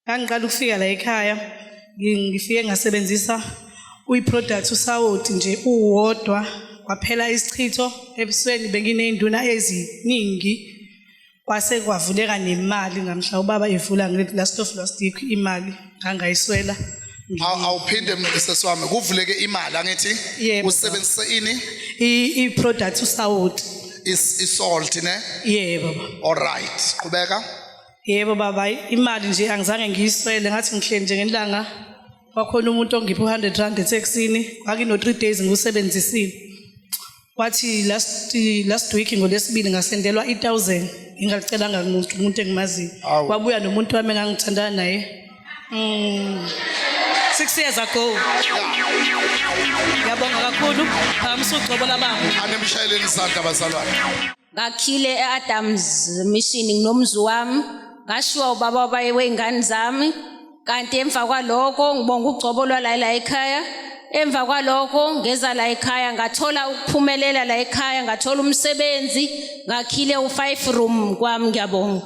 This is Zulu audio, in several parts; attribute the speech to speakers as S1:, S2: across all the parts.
S1: Ngangiqala ukufika la ekhaya ngifike ngasebenzisa uyi-product usawoti nje uwodwa kwaphela isichitho ebusweni benginey'nduna eziningi kwase kwavuleka nemali ngamhla ubaba evula last of last week imali ngangayiswela.
S2: Awuphinde sesiwami kuvuleke imali angithi usebenzise ini
S1: i-product usawoti
S2: isalt ne
S1: yebo baba.
S2: All right qhubeka.
S1: Yebo baba imali nje angizange ngiyiswele ngathi ngihleli nje ngelanga kwakhona umuntu ongipha 100 rand eTexini kwakino 3 days ngiwusebenzisile kwathi last week ngolesibili ngasendelwa 1000 ngingalicelanga umuntu engimaziyo kwabuya nomuntu wami engangithandana naye 6 years ago. Ngiyabonga kakhulu amsucobola baba
S2: anemshayeleni isandla bazalwane.
S3: Ngakhile eAdams Mission nginomzu wami ngashiwa ubaba weyingane zami kanti emva kwalokho ngibonga ugcobolwa la ekhaya. Emva kwalokho ngeza la ekhaya ngathola ukuphumelela la ekhaya ngathola umsebenzi ngakhile u5 room kwami ngiyabonga.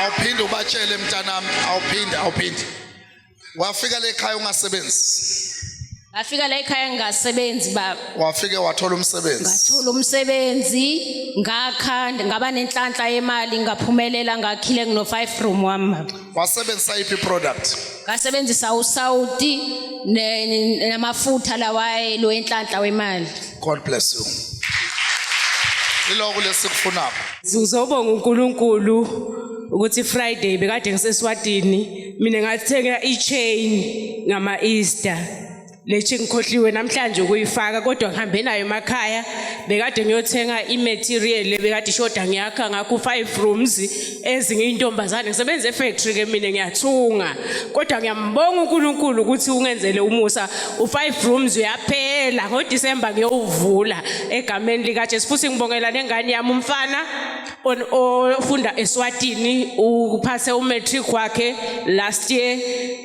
S2: Awuphinde ubatshele mntanami awuphinde wafika la ekhaya ungasebenzi.
S3: Ngafika la ekhaya ngingasebenzi baba.
S2: Wafike wathola umsebenzi.
S3: Ngathola umsebenzi ngakha ngaba nenhlanhla yemali ngaphumelela ngakhile ngino5 room wami.
S2: Wasebenzisa iphi product?
S3: Ngasebenzisa uSaudi namafutha lawaye lo enhlanhla wemali.
S2: God bless you. Iloko lesikufunapho.
S4: Ngizobonga uNkulunkulu ukuthi Friday bekade ngiseswatini mina ngathenga ichain ngama Easter. Lethi ngikhohliwe namhlanje ukuyifaka kodwa ngihambe nayo emakhaya bekade ngiyothenga imaterial bekade ishoda ngiyakha ngakho 5 rooms ezingiyintombazane ngisebenza efactory ke mina ngiyathunga kodwa ngiyambonga uNkulunkulu ukuthi ungenzele umusa u5 rooms uyaphela ngoDisemba ngiyovula egameni lika Jesu futhi ngibongela nengane yami umfana ofunda eSwatini uphase umatric wakhe last year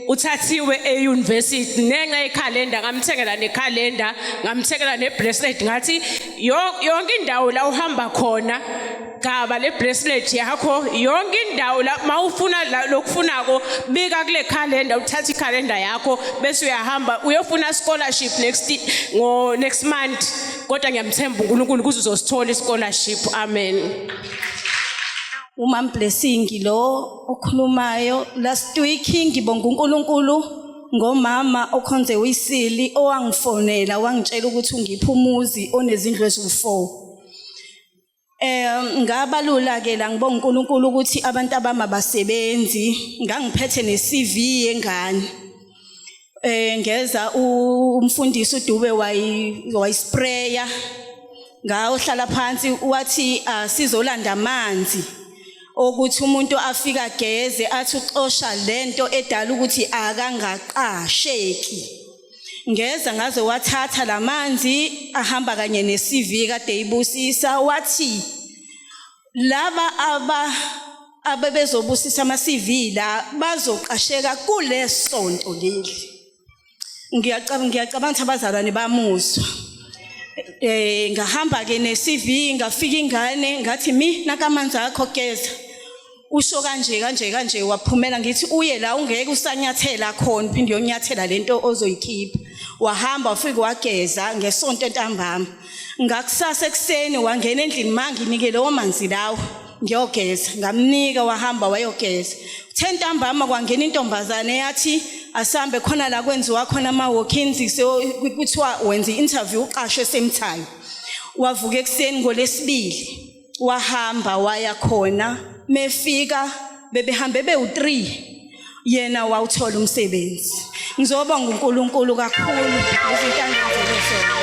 S4: uthathiwe euniversity nenxa yekhalenda ngamthengela nekhalenda ngamthengela nebracelet ngathi yonke indawo la uhamba khona gaba le bracelet yakho yonke indawo la mawufuna lokufunako bika kule calendar uthatha ikhalenda yakho bese uyahamba uyofuna scholarship next month kodwa ngiyamthemba uNkulunkulu ukuthi uzosithola ischolarship amen.
S5: Blessing lo okhulumayo last week ngibonga uNkulunkulu ngomama okhonze uyisili owangifonela wangitshela ukuthi ungipha umuzi onezindlu eziwu4. Ngabalula ke la ngibonga uNkulunkulu ukuthi abantu abama basebenzi ngangiphethe neCV yengane. Ngeza umfundisi uDube wayispraya ngaohlala phansi wathi sizolanda amanzi ukuthi umuntu afika geze athi uxosha lento edala ukuthi akangaqasheki. Ngeza ngaze wathatha lamanzi ahamba kanye neCV kade eyibusisa wathi laba abebezobusisa amaCV la bazoqasheka kulesonto leli. Ngiyacabanga ukuthi abazalwane bamuzwa. Ngahamba ke neCV ngafika ingane ngathi mina kamanzi akho geza usho kanje waphumela ngithi uye la ungeke usanyathela khona phinde uyonyathela lento ozoyikhipha. Wahamba ufike wageza ngesonto entambama ngakusasa ekseni wangena endlini manginike lo manzi lawo ngiyogeza ngamnika wahamba wayogeza 10 ntambama kwangena intombazane yathi asambe khona la kwenziwa khona ama walk-ins kuthiwa wenza interview uqashwe semthayo. Wavuka ekseni ngolesibili wahamba waya khona mefika bebehambe bewu3 yena wawuthola umsebenzi. Ngizobonga uNkulunkulu kakhulu izintando zelo.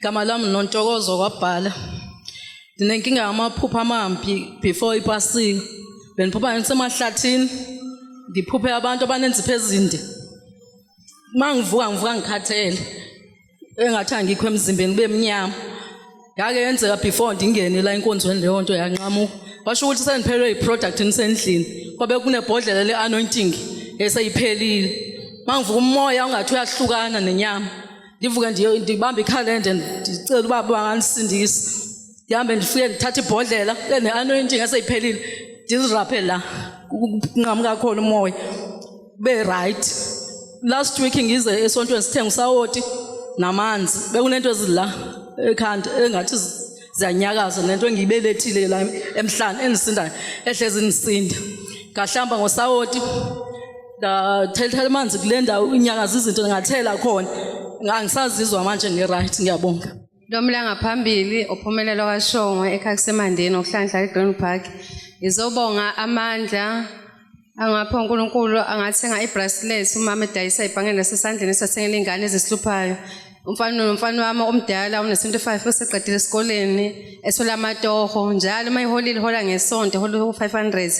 S6: Gama lami noNtokozo kwabhala. Ndinenkinga yamaphupho amambi before ipasika. Beniphupha ngisemahlathini ndiphuphe abantu abanenzipho ezinde. Mangivuka ngikhathele. Engathi angikho emzimbeni kube emnyama. Yake yenzeka before ndingene la inkonzweni leyo nto yanqamuka. Basho ukuthi sendiphelwe iproduct nisendlini. Kwabe kunebhodlela leanointing eseyiphelile. Mangivuka umoya ungathi uyahlukana nenyama. Ndivuka ndibamba ikhalenda ndicela ubaba banganisindisa. ndihambe ndifike ndithathe ibhodlela ene-anointing eseyiphelile ndiziraphe la kunqam kakhulu umoya be right. Last week ngize esontweni sithenga usawoti namanzi bekunento ezila ekhanda engathi ziyanyakaza nento engiyibelethile la emhlanje endisindayo ehlezi nisinda ngahlamba ngosawoti ngathela amanzi kule ndawo inyakaza izinto ngathela khona angisazizwa manje ngi-right. Ngiyabonga.
S7: Lomla ngaphambili ophumelelo kaShongwe ekhaya kusemandeni okuhlanhla eGreen Park. Ngizobonga amandla angapha uNkulunkulu angathenga ibracelet umama edayisa ibhangeni lasesandleni esathengela ingane ezihluphayo. Umfana wami omdala une-25 oseqedile esikoleni ethola amatoho njalo uma iholile hola ngesonto hola u-500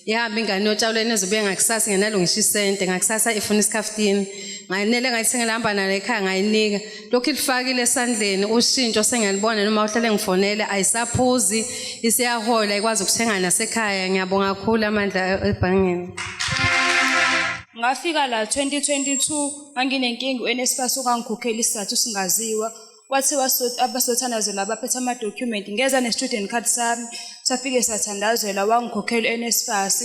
S7: ihamba ingane yotshalweni ezobuye ngakusasa ngenalungisha isente ngakusasa ifuna isikhaftini ngayinele ngayithengela hamba nalo ekhaya ngayinika lokhu ilifakile esandleni ushintsho sengiyalibona noma uhlale ngifonele ayisaphuzi isiyahola ikwazi ukuthenga nasekhaya. Ngiyabonga kakhulu amandla ebhangeni.
S5: Ngafika la 2022 nganginenkinga uNSFAS okangikhokhela isizathu singaziwa wathi abasothandazela abaphethe ama-document ngeza ne-student card sami safike sathandazela wangikhokhela uNSFAS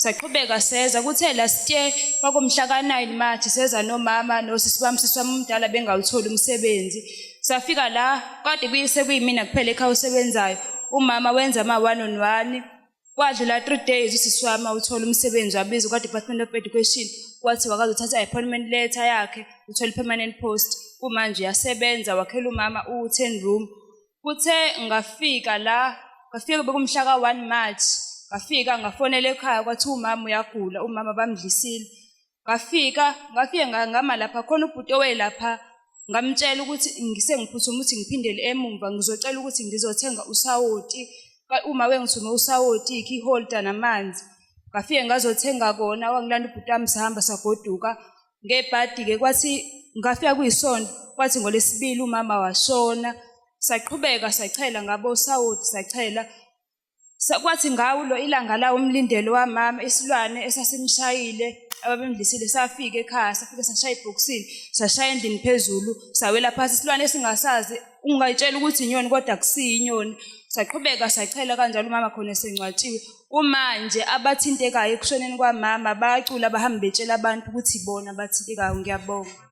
S5: saqhubeka seza kuthe last year kwakumhla ka-9 March seza nomama nosisi wami umdala bengawutholi umsebenzi safika la kade sekuyimina kuphela ekhaya usebenzayo umama wenza ama-1-on-1 kwadlula 3 days usisi wami uthola umsebenzi wabizwa kwa-Department of Education wathi wakazothatha i-appointment letter yakhe uthola i-permanent post kumanje yasebenza wakhela umama u-10 room. Kuthe ngafika bekumhla ka-1 March ngafika ngafonela ekhaya kwathi umama uyagula umama bamdlisile ngafike ngama lapha khona ubhuti owelapha ngamtshela ukuthi ngiphuthuma ukuthi ngiphindele emumva ngizocela ukuthi ngizothenga usawoti uma wengithume usawoti i-holder namanzi ngafike ngazothenga kona wangilanda ubhuti wami sahamba sagoduka ngebhadi-ke kwathi ngafika kuyisonto kwathi ngolesibili umama washona saqhubeka sachela ngabo sawoti sachela kwathi ngawo ilanga lawo umlindelo wamama isilwane esasimshayile ababemdlisile safika ekhaya safike sashaya ibhokisini sashaya endlini phezulu sawela phansi isilwane esingasazi ungayitshela ukuthi inyoni kodwa akusiyinyoni saqhubeka sachela kanjalo umama khona esengcwatshiwe. Umanje abathintekayo ekushoneni kwamama bayacula bahambe betshela abantu ukuthi bona bathintekayo. Ngiyabonga.